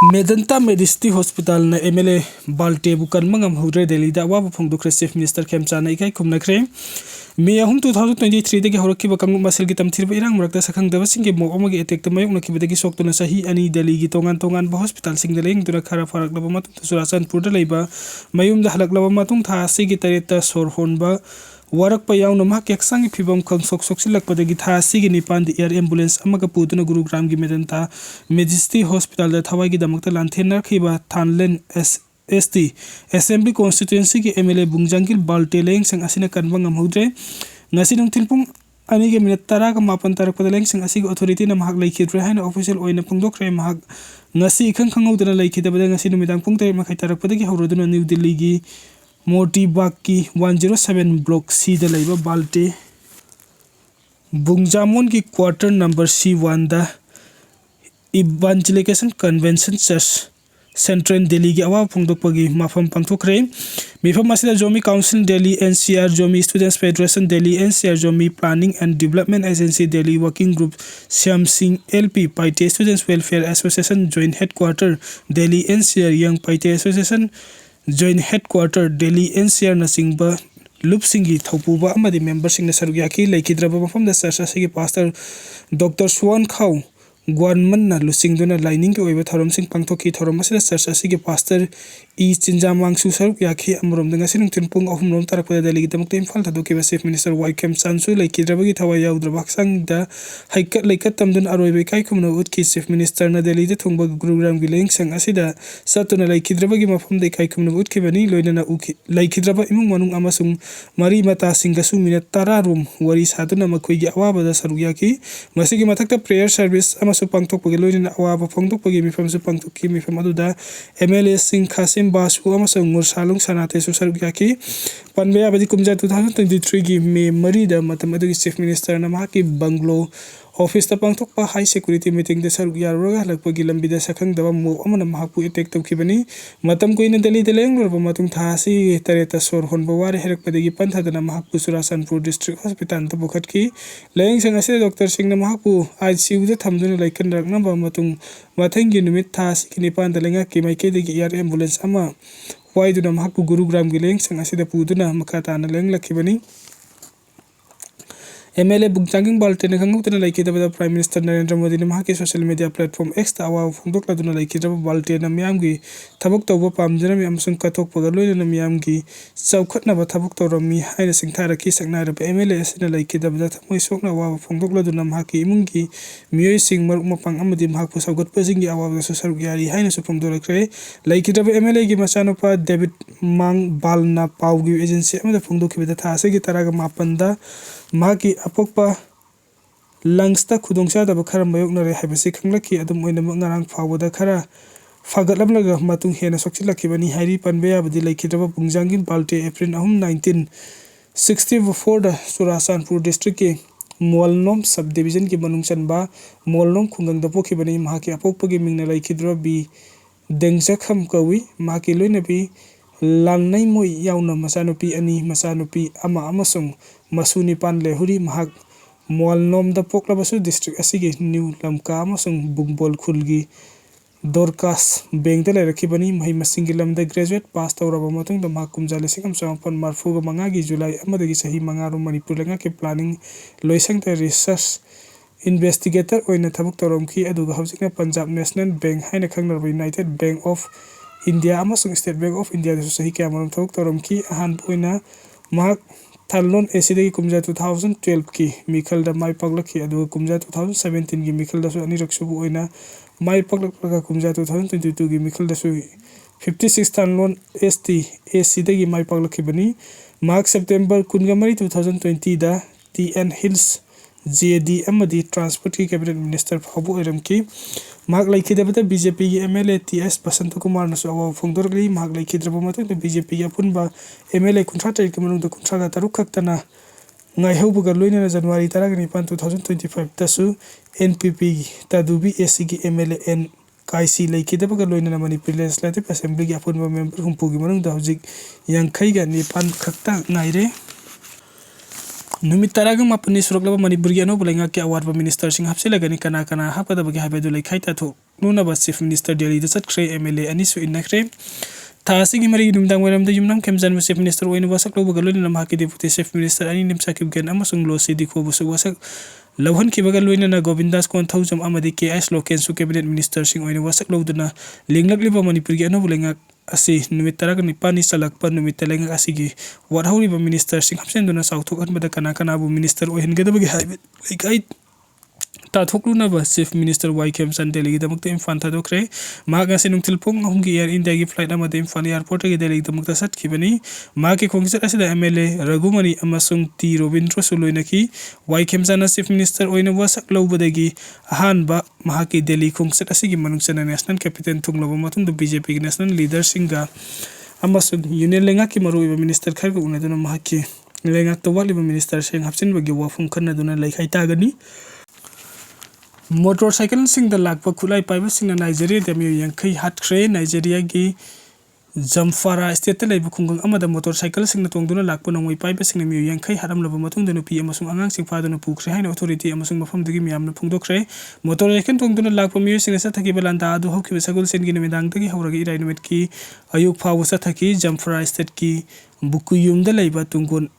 Medanta Medicity Hospital na MLA Balte bukan mangam hudre Delhi da wa phongdukre Chief Minister Khemchand ikai khumnakre Meeoi 2023 dagi horaki bakang masel gi tamthirba irang marakta sakhang daba singge mo amagi attack tamayok nakibada gi soktuna sahi ani Delhi gi tongan ba hospital sing deleng duna khara farak laba matung Surasanpur da leiba mayum da halak laba matung tha sigi tareta sor honba warak pa yaw namha keksang phibam khang sok padagi tha sigi nipan di air ambulance amaga puduna Gurugram gi Medanta Medicity Hospital da thawai gi damakta lanthen rakhiba Thanlen ST Assembly Constituency ki MLA Bungjangil Balte leng sang asina kanba ngamhudre ngasi nung tilpung ani ge minute tara ka mapan tarak padaleng sang asig authority na mahak laikhidre haina official oina pungdokre mahak ngasi khang khangudana laikhida bada ngasi numidang pungtai makai tarak padagi hauroduna New Delhi gi Moti Baki 107 block C da laiba Balte Bungjamon ki quarter number C1 da Evangelication Convention Church Central Delhi gi awa phongdokpagi mafam pangthokre mifam asida Jomi Council Delhi NCR Jomi Students Federation Delhi NCR Jomi Planning and Development Agency Delhi Working Group Syam Singh LP Paite Students Welfare Association Joint Headquarter Delhi NCR Young Paite Association Joint Headquarter Delhi NCR na singba lupsingi thopuba amadi members sing na sarugyaki laikhidraba mafam da sarsa sigi pastor Dr. Swan Khau Gwanman na lusing duna lining ke oiba thorom sing pangthoki thorom asida sarsa sigi pastor E Chinjamang su saruk yakhi amrom danga sinung tinpung ahum rom tarak pada Delhi gitamuk Imphal thadoki ba Chief Minister Khemchand su laikhidraba gi thawai yaudra baksang da haikat laikat tamdun aroibe kai khumna utki Chief Minister na Delhi de thongba Gurugram gi leng sang asida satuna laikhidraba gi mafam de kai khumna utki bani loina na uki laikhidraba imung manung amasung mari mata singa su minute tara room wari satuna makhoi gi awaba da saruk yaki masigi mathakta prayer service amasu pangthokpagi loina awaba phongdokpagi mifam su pangthokki mifam aduda MLA Singh Khasim Basu amasung Ngursalung Sanate su saruk yaki panbeya badi kumja 2023 gi May mari da matam adugi Chief Minister na mahaki banglo office ta pangthokpa high security meeting de saruk yarroga lakpagi lambida sakhang daba mo amana mahakpu attack tawkhibani matam koina Delhi deleng lorba matung thasi tareta sor honba wari herakpadagi panthadana mahakpu Surasanpur district hospital ta bukhatki leng sang ase Dr. Singh na mahakpu ICU da thamduna laikan rakna ba matung mathangi numit thasi kini pandalenga ki maike de air ambulance ama waiduna mahakpu Gurugram gi leng sang ase da puduna makata na leng lakhibani MLA Bungjangil Balte na khangutuna laikhidaba Prime Minister Narendra Modi na mahaki social media platform X ta awa phongdokla duna laikhidaba Balte na miyam gi thabuk tawba pamjana mi amsung kathokpaga loina na miyam gi chawkhatna ba thabuk tawrami haina singthara ki saknara ba MLA asina laikhidaba da thamoi sokna awa phongdokla duna mahaki imung gi Meeoi sing maruk mapang amadi mahakpu saugatpa jingi awa ga saruk yari haina su phongdorakre laikhidaba MLA gi machanupa David Mang Balna Pao gi agency amada phongdokhibada thase gi taraga mapanda mahaki apokpa langsta khudongcha da khara mayokna re habasi khanglaki adum oina ngarang phawada khara fagatlamlaga matung hena sokchilakibani hairi panbeya badi laikhidaba Bungjangil Balte April 1964 da Surasanpur district ke Molnom subdivision ki manung chanba Molnom khungang da pokhibani mahaki apokpa gi mingna laikhidaba bi dengjakham kawi mahaki loina bi Lanai moi yauna masanupi ani masanupi ama amasung masuni pan lehuri mahak Molnom da poklabasu district asigi New Lamka amasung Bungbol khulgi Dorcas Bank da lairakhibani mahai masingi lamda graduate pass tawraba matung da mahak kumjale sikam samapan marfuga mangagi July amadagi sahi mangaru Manipur langa ke planning loisang ta research investigator oina thabuk tawramki aduga hawjikna Punjab National Bank haina khangnarba United Bank of India amasung State Bank of India da sahi kamaram thabuk tawramki ahan poina mahak Thalon esidagi kumja 2012 ki mikhal da mai paglaki aduga kumja 2017 gi mikhal da su ani raksubu oina mai paglaka kumja 2022 gi mikhal da su 56 Thalon ST esidagi mai paglaki bani mahak September 19 2020 da TN Hills JD amadi transport ki cabinet minister phabu eramki mahak laikhidaba BJP gi MLA TS Basant Kumar na awa phongdorli mahak laikhidraba matung BJP gi apunba MLA kunthra ki manung da kunthra ga taruk khaktana ngai haubuga loina na January 9 2025 tasu NPP tadubi SC gi MLA N kaisi laikhidaba ga loina na Manipur Legislative Assembly gi apunba member humpu gi manung da hojik yang khai ga ni pan khakta ngaire नुमित तरागा मापनि सुरकलबा Manipur की अनोब लेंगा के award minister Singh हपसिलगनि कना कना हापदबगे हाबेदु लेखाइ ताथो नुनबा चीफ मिनिस्टर दिल्ली द चटख्रे एमएलए अनिसु इनख्रे थासिगी मरी दुमदांग वरम द युमनाम खेमजान चीफ मिनिस्टर ओइन वसक लोब गलोनि लमहा के deputy चीफ मिनिस्टर अनि निमसा किबगन अमसुंग लोसी दिखो बुसु वसक लवहन किबगा लोइना गोविंदास कोनथौजम अमदि के एस लोकेन्सु कैबिनेट मिनिस्टर सिंह ओइन वसक लोदना लिंगलकलिबा मणिपुर की अनोब लेंगा asi numit taraga nipani salakpa numit telenga asigi warhauriba minister sing hapsenduna sauthok anbada kana kana bu minister ohengadabagi haibe laikai tathoklu ba chief minister Khemchand Delhi damakta imfan thadokre maga se nungtil pong ahumgi air india gi flight amade imfan airport gi Delhi damakta sat khibani ma ke khongsit asida MLA Ragumani amasung T Robindra suloinaki Khemchand chief minister oina wasak lobadagi ahanba mahaki Delhi khongsit asigi manungsana national capital thungloba matung do BJP gi national leader singa amasung union lenga ki maruiba minister kharga unaduna mahaki lenga towaliba minister sing hapsin bagi wafung khanna duna laikai tagani motorcycle sing the lakpa khulai paiba sing Nigeria the Meeoi yankai hatkre Nigeria gi Zamfara state laibu khungang amada motorcycle sing na tongduna lakpa nongoi paiba sing Meeoi yankai haram laba matung dunu pi amasung angang sing faduna pukre haina authority amasung mafam dagi miyamna phungdokre motorcycle tongduna lakpa Meeoi sing sa thaki balanda adu hokki besagul sen gi nimidang dagi hauragi irai numit ki ayuk phawu sa thaki Zamfara state ki bukuyum da laiba tungun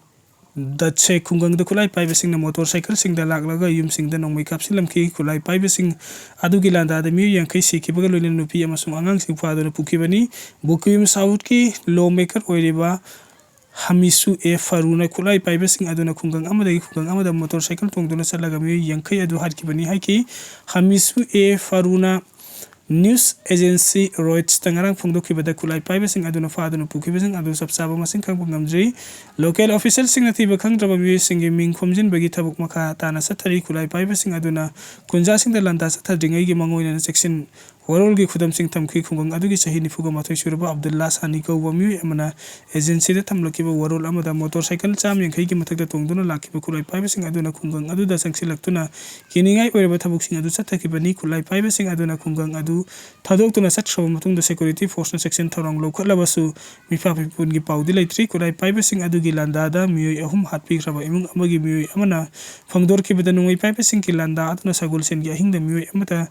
that say kungang the kulai pai sing na motorcycle sing the laglaga yum sing the nong makeup silam ki kulai pai sing adu gilanda the Meeoi yankai si ki bagal loin nupi amasung angang sing fa do puki bani bukuyum south ki lawmaker oiriba hamisu e faruna kulai pai sing aduna kungang amada motorcycle tongduna salaga Meeoi yankai adu har ki bani hai ki hamisu e faruna news agency Reuters tangarang phungdoki bada kulai paiba sing aduna fa aduna puki besing adu sabsaba masing khang ngamjri local official sing nathi bakhang draba Meeoi sing gi ming khomjin bagi thabuk makha tana sathari kulai paiba sing aduna kunja sing da landa sathadringai gi mangoina section warol gi khudam sing thamki khungang adu gi sahi nifuga mathai suraba Abdullah Sani ko Meeoi amana agency da thamloki ba warol amada motorcycle cham yankai gi mathak da tongduna lakhi ba kulai paiba sing aduna khungang adu da sangsi laktuna kiningai oiraba thabuk sing adu sathaki bani kulai paiba sing aduna khungang adu thadok tuna sat shroba matung da security force na section thorang lokhatlabasu mifa pipun gi paudi laitri kulai paiba sing adu gi landa da Meeoi ahum hatpi kraba imung amagi Meeoi amana phangdor ki bada nungai paiba sing ki landa atuna sagul sen gi ahing da Meeoi amata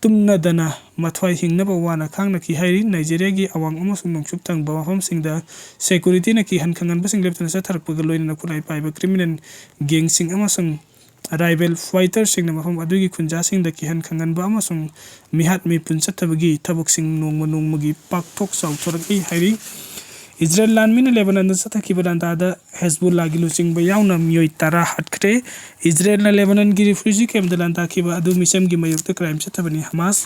tumna dana mathwai hingna ba wana khangna ki hairi Nigeria gi awang amasung nongchup tang ba mafam sing da security na ki han khangan ba sing leptana sa tharak pagal loina na kulai paiba criminal gang sing amasung rival fighter sing na mafam adugi khunja sing da ki han khangan ba amasung mihat mi puncha thabagi thabuk sing nongmagi pak thok saw thoraki hairi Israel landmin Lebanon da sathaki balanda da Hezbollah gi luching ba yauna Meeoi tara hatkre Israel na Lebanon gi refugee camp da landa ki ba adu misam gi mayuk crime chathabani Hamas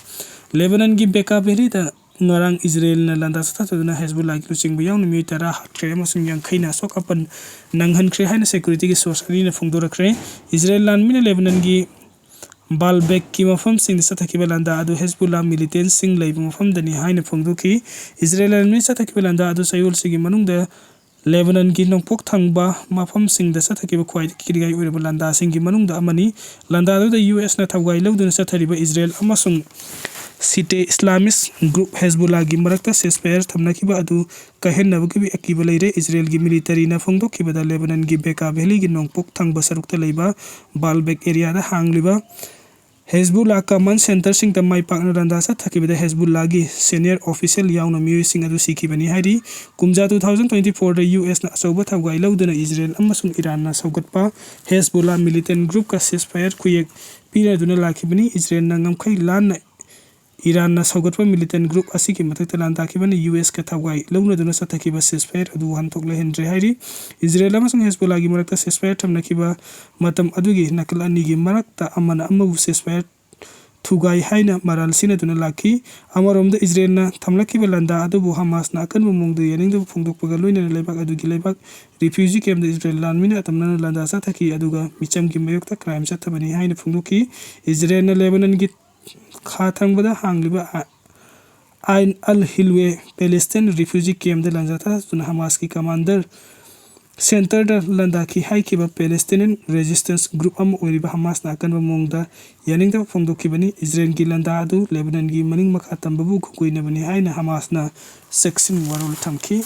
Lebanon gi beka beri da ngarang Israel na landa sathaduna Hezbollah gi luching ba yauna Meeoi tara hatkre amasung yankhaina sokapan nanghan kre haina security gi source ani na phungdorakre Israel landmin Lebanon gi Balbek ki mafam sing sathaki balanda adu Hezbollah militant sing lai mafam dani haina phongduki Israel mi sathaki balanda adu sayul sigi manung da Lebanon gi nongpok thangba mafam sing da sathaki ba khwai kirigai oi balanda sing gi manung da amani landa adu da US na thawgai lawdun sathari ba Israel amasung Site Islamist group Hezbollah gi marakta ceasefire thamnaki ba adu kahen na gi akiba leire Israel gi military na phongdoki ba da Lebanon gi Beka Valley gi nongpok thangba sarukta leiba Balbek area da hangliba Hezbollah command center sing the mai pakna randa sa thaki da Hezbollah gi senior official yauna Meeoi sing adu siki bani hairi kumja 2024 da US na asoba thawgai lawduna Israel amasung Iran na saugatpa Hezbollah militant group ka ceasefire kuyek pira duna lakhi bani Israel na ngamkhai lan na Iran na saugatpa militant group asiki mathakta lan taki bani US ka thawgai lawna duna sa thaki ba ceasefire adu hantok la henry hairi Israel amasung Hezbollah gi marakta ceasefire thamnaki ba matam adugi nakal ani gi marakta amana amabu ceasefire thugai haina maral sina duna lakhi amarom da Israel na thamlaki balanda adu bu Hamas na kan mumung du yaning du phungdok pagal loina leibak adu gi leibak refugee camp da Israel lan mina tamna landa sa thaki aduga micham gi mayokta crime sa thabani haina phungdoki Israel na Lebanon gi khathang bada hangliba Ain al-Hilwe Palestine refugee camp da lanjata tuna Hamas ki commander center da landa ki hai ki ba Palestinian resistance group am oiriba Hamas na kan mong da yaning da phongdoki bani Israel gi landa adu Lebanon gi maning makha tambabu khukui na bani haina Hamas na section warul thamki